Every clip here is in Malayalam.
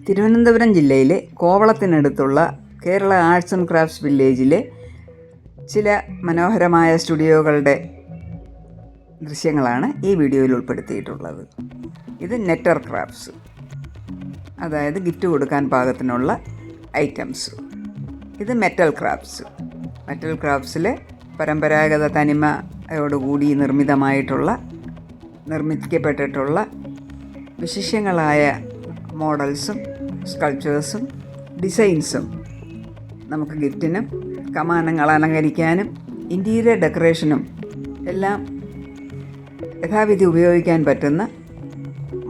തിരുവനന്തപുരം ജില്ലയിലെ കോവളത്തിനടുത്തുള്ള കേരള ആർട്സ് ആൻഡ് ക്രാഫ്റ്റ്സ് വില്ലേജിലെ ചില മനോഹരമായ സ്റ്റുഡിയോകളുടെ ദൃശ്യങ്ങളാണ് ഈ വീഡിയോയിൽ ഉൾപ്പെടുത്തിയിട്ടുള്ളത്. ഇത് നെറ്റർ ക്രാഫ്റ്റ്സ്, അതായത് ഗിഫ്റ്റ് കൊടുക്കാൻ പാകത്തിനുള്ള ഐറ്റംസ്. ഇത് മെറ്റൽ ക്രാഫ്റ്റ്സ്. മെറ്റൽ ക്രാഫ്റ്റ്സിൽ പരമ്പരാഗത തനിമയോടുകൂടി നിർമ്മിക്കപ്പെട്ടിട്ടുള്ള വിശിഷ്യങ്ങളായ മോഡൽസും സ്കൾപ്ചേഴ്സും ഡിസൈൻസും നമുക്ക് ഗിഫ്റ്റിനും കമാനങ്ങൾ അലങ്കരിക്കാനും ഇൻറ്റീരിയർ ഡെക്കറേഷനും എല്ലാം യഥാവിധി ഉപയോഗിക്കാൻ പറ്റുന്ന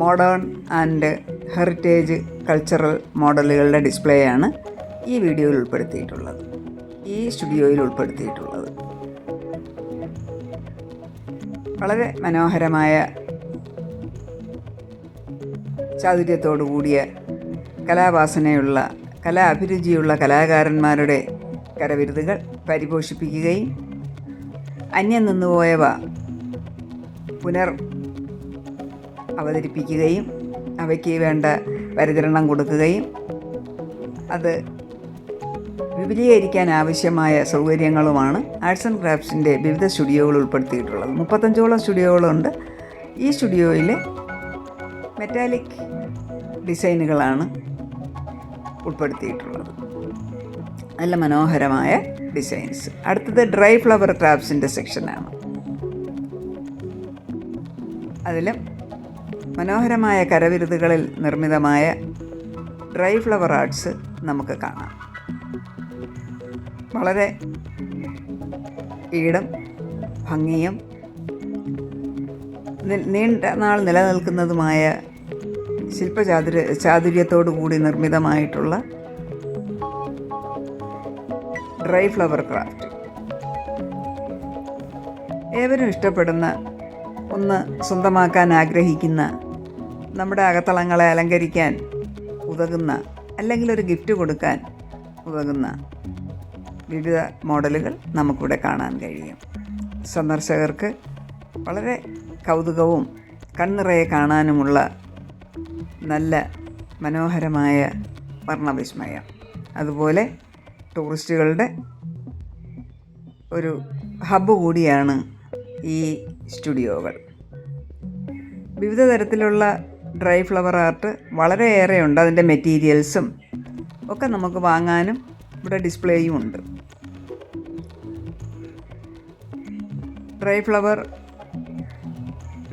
മോഡേൺ ആൻഡ് ഹെറിറ്റേജ് കൾച്ചറൽ മോഡലുകളുടെ ഡിസ്പ്ലേയാണ് ഈ വീഡിയോയിൽ ഉൾപ്പെടുത്തിയിട്ടുള്ളത്, ഈ സ്റ്റുഡിയോയിൽ ഉൾപ്പെടുത്തിയിട്ടുള്ളത്. വളരെ മനോഹരമായ ചാതുര്യത്തോടു കൂടിയ കലാവാസനയുള്ള അഭിരുചിയുള്ള കലാകാരന്മാരുടെ കരവിരുതുകൾ പരിപോഷിപ്പിക്കുകയും അന്യം നിന്നുപോയവ അവതരിപ്പിക്കുകയും അവയ്ക്ക് വേണ്ട പരിചരണം കൊടുക്കുകയും അത് വിപുലീകരിക്കാൻ ആവശ്യമായ സൗകര്യങ്ങളുമാണ് ആർട്സ് ആൻഡ് ക്രാഫ്റ്റ്സിൻ്റെ വിവിധ സ്റ്റുഡിയോകൾ ഉൾപ്പെടുത്തിയിട്ടുള്ളത്. 35ഓളം സ്റ്റുഡിയോകളുണ്ട്. ഈ സ്റ്റുഡിയോയിൽ മെറ്റാലിക് ഡിസൈനുകളാണ് ഉൾപ്പെടുത്തിയിട്ടുള്ളത്, നല്ല മനോഹരമായ ഡിസൈൻസ്. അടുത്തത് ഡ്രൈ ഫ്ലവർ ക്രാഫ്റ്റ്സിൻ്റെ സെക്ഷനാണ്. അതിലും മനോഹരമായ കരവിരുതുകളിൽ നിർമ്മിതമായ ഡ്രൈ ഫ്ലവർ ആർട്സ് നമുക്ക് കാണാം. വളരെ ഈടും ഭംഗിയും നീണ്ട നാൾ നിലനിൽക്കുന്നതുമായ ചാതുര്യത്തോടു കൂടി നിർമ്മിതമായിട്ടുള്ള ഡ്രൈ ഫ്ലവർ ക്രാഫ്റ്റ് ഏവരും ഇഷ്ടപ്പെടുന്ന, ഒന്ന് സ്വന്തമാക്കാൻ ആഗ്രഹിക്കുന്ന, നമ്മുടെ അകത്തളങ്ങളെ അലങ്കരിക്കാൻ ഉതകുന്ന, അല്ലെങ്കിൽ ഒരു ഗിഫ്റ്റ് കൊടുക്കാൻ ഉതകുന്ന വിവിധ മോഡലുകൾ നമുക്കിവിടെ കാണാൻ കഴിയും. സന്ദർശകർക്ക് വളരെ കൗതുകവും കണ്ണിറയെ കാണാനുമുള്ള നല്ല മനോഹരമായ വർണ്ണവിസ്മയം. അതുപോലെ ടൂറിസ്റ്റുകളുടെ ഒരു ഹബ്ബ് കൂടിയാണ് ഈ സ്റ്റുഡിയോകൾ. വിവിധ തരത്തിലുള്ള ഡ്രൈ ഫ്ലവർ ആർട്ട് വളരെയേറെ ഉണ്ട്. അതിൻ്റെ മെറ്റീരിയൽസും ഒക്കെ നമുക്ക് വാങ്ങാനും ഇവിടെ ഡിസ്പ്ലേയും ഉണ്ട്. ഡ്രൈ ഫ്ലവർ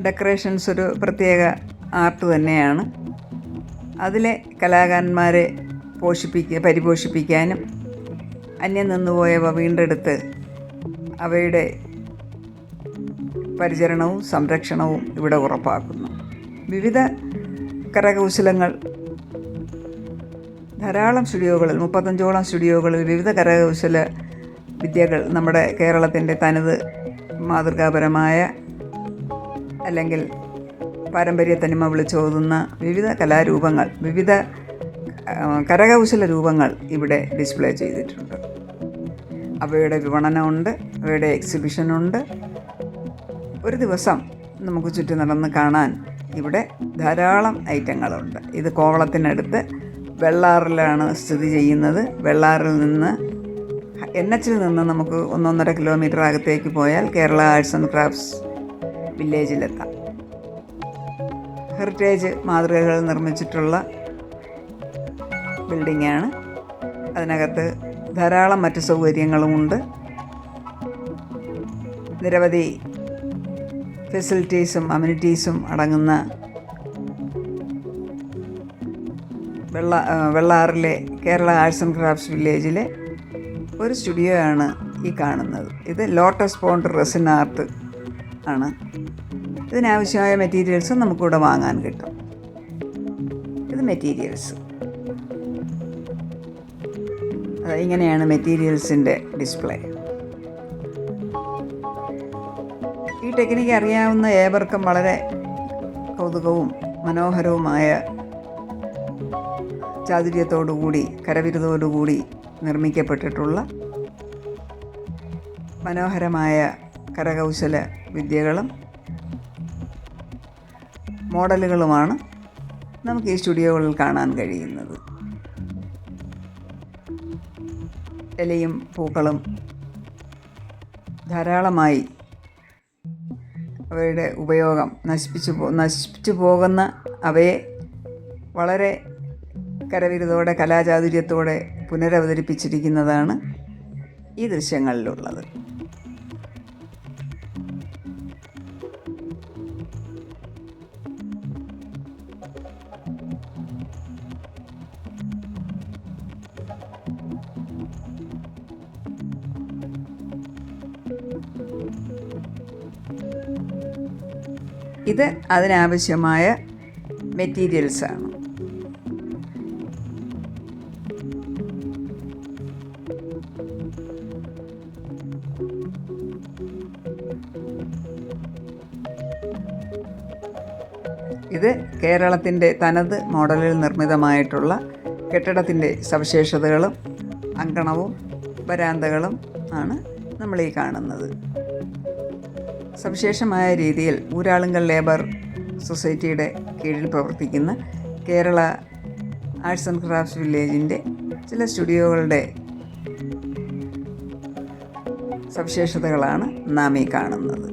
ഡെക്കറേഷൻസ് ഒരു പ്രത്യേക ആർട്ട് തന്നെയാണ്. അതിലെ കലാകാരന്മാരെ പരിപോഷിപ്പിക്കാനും അന്യം നിന്നുപോയവ വീണ്ടെടുത്ത് അവയുടെ പരിചരണവും സംരക്ഷണവും ഇവിടെ ഉറപ്പാക്കുന്നു. വിവിധ കരകൗശലങ്ങൾ ധാരാളം സ്റ്റുഡിയോകളിൽ, 35ഓളം സ്റ്റുഡിയോകളിൽ വിവിധ കരകൗശല വിദ്യകൾ, നമ്മുടെ കേരളത്തിൻ്റെ തനത് മാതൃകാപരമായ അല്ലെങ്കിൽ പാരമ്പര്യ തനിമ വിളിച്ചോതുന്ന വിവിധ കലാരൂപങ്ങൾ, വിവിധ കരകൗശല രൂപങ്ങൾ ഇവിടെ ഡിസ്പ്ലേ ചെയ്തിട്ടുണ്ട്. അവയുടെ വിപണനമുണ്ട്, അവയുടെ എക്സിബിഷനുണ്ട്. ഒരു ദിവസം നമുക്ക് ചുറ്റി നടന്ന് കാണാൻ ഇവിടെ ധാരാളം ഐറ്റങ്ങളുണ്ട്. ഇത് കോവളത്തിനടുത്ത് വെള്ളാറിലാണ് സ്ഥിതി ചെയ്യുന്നത്. വെള്ളാറിൽ നിന്ന് NH നിന്ന് നമുക്ക് 1.5 കിലോമീറ്റർ അകത്തേക്ക് പോയാൽ കേരള ആർട്സ് ആൻഡ് ക്രാഫ്റ്റ്സ് വില്ലേജിലെത്താം. ഹെറിറ്റേജ് മാതൃകകൾ നിർമ്മിച്ചിട്ടുള്ള ബിൽഡിങ്ങാണ്. അതിനകത്ത് ധാരാളം മറ്റ് സൗകര്യങ്ങളുമുണ്ട്. നിരവധി ഫെസിലിറ്റീസും അമ്യൂണിറ്റീസും അടങ്ങുന്ന വെള്ളാറിലെ കേരള ആർട്സ് ആൻഡ് ക്രാഫ്റ്റ്സ് വില്ലേജിലെ ഒരു സ്റ്റുഡിയോ ആണ് ഈ കാണുന്നത്. ഇത് ലോട്ടസ് പോണ്ട് റെസിൻ ആർട്ട് ആണ്. ഇതിനാവശ്യമായ മെറ്റീരിയൽസും നമുക്കിവിടെ വാങ്ങാൻ കിട്ടും. ഇത് മെറ്റീരിയൽസ്. ഇങ്ങനെയാണ് മെറ്റീരിയൽസിൻ്റെ ഡിസ്പ്ലേ. ഈ ടെക്നിക്ക് അറിയാവുന്ന ഏവർക്കും വളരെ കൗതുകവും മനോഹരവുമായ ചാതുര്യത്തോടുകൂടി കരവിരുതോടുകൂടി നിർമ്മിക്കപ്പെട്ടിട്ടുള്ള മനോഹരമായ കരകൗശല വിദ്യകളും മോഡലുകളുമാണ് നമുക്ക് ഈ സ്റ്റുഡിയോകളിൽ കാണാൻ കഴിയുന്നത്. ഇലയും പൂക്കളും ധാരാളമായി അവയുടെ ഉപയോഗം നശിപ്പിച്ചു പോകുന്ന അവയെ വളരെ കരവിരുതോടെ കലാചാതുര്യത്തോടെ പുനരവതരിപ്പിച്ചിരിക്കുന്നതാണ് ഈ ദൃശ്യങ്ങളിലുള്ളത്. ഇത് അതിനാവശ്യമായ മെറ്റീരിയൽസാണ്. ഇത് കേരളത്തിൻ്റെ തനത് മോഡലിൽ നിർമ്മിതമായിട്ടുള്ള കെട്ടിടത്തിൻ്റെ സവിശേഷതകളും അങ്കണവും വരാന്തകളും ആണ് നമ്മൾ ഈ കാണുന്നത്. സവിശേഷമായ രീതിയിൽ ഊരാളുങ്കൽ ലേബർ സൊസൈറ്റിയുടെ കീഴിൽ പ്രവർത്തിക്കുന്ന കേരള ആർട്സ് ആൻഡ് ക്രാഫ്റ്റ്സ് വില്ലേജിൻ്റെ ചില സ്റ്റുഡിയോകളുടെ സവിശേഷതകളാണ് നാം ഈ കാണുന്നത്.